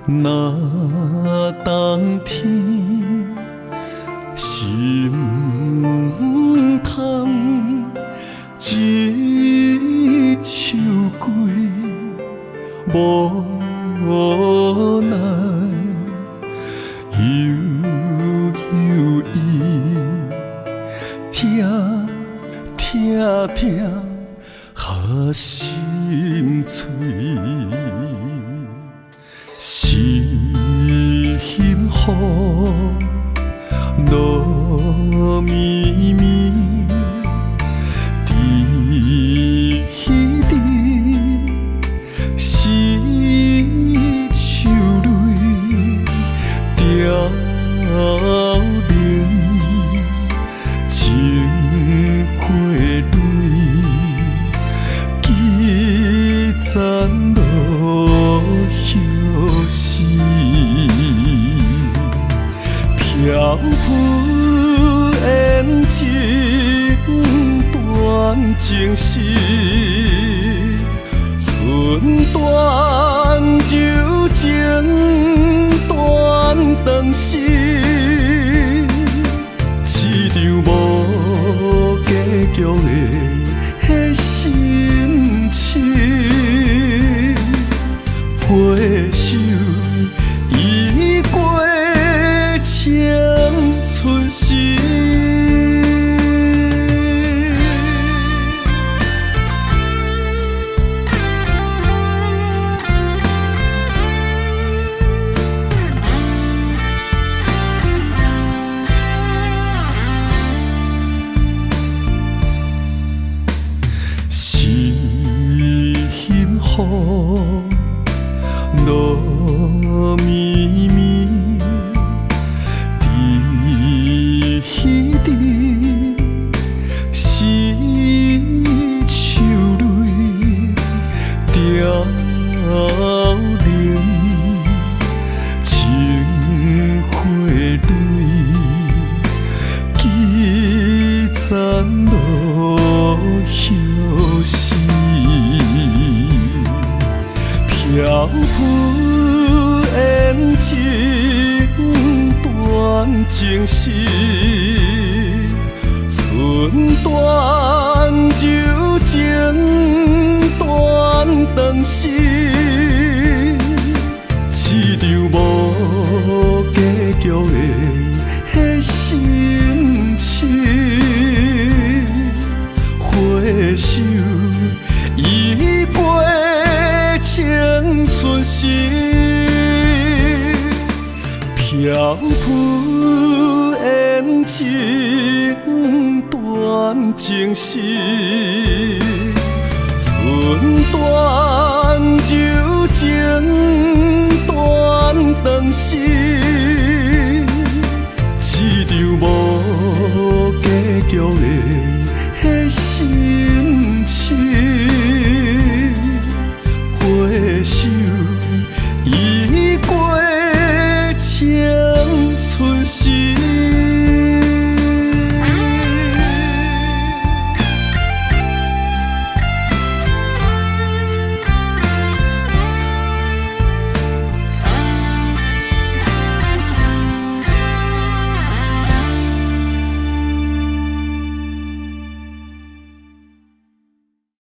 若冬天心痛，一首歌无奈，悠悠伊听听听，合心碎。心雨落绵绵，滴滴是秋泪凋零，情花蕊几层落叶时。飘浮缘情，断情丝，寸断柔情，断肠丝。一场无结局的心事，回首已过。青春时，心雨落绵绵。滴滴是秋泪凋零，情花蕊几层落叶时，漂浮缘情。断情丝，寸断柔情，断肠丝。一场无结局的心事，回首已过青春时。漂浮缘情，断情丝，寸断柔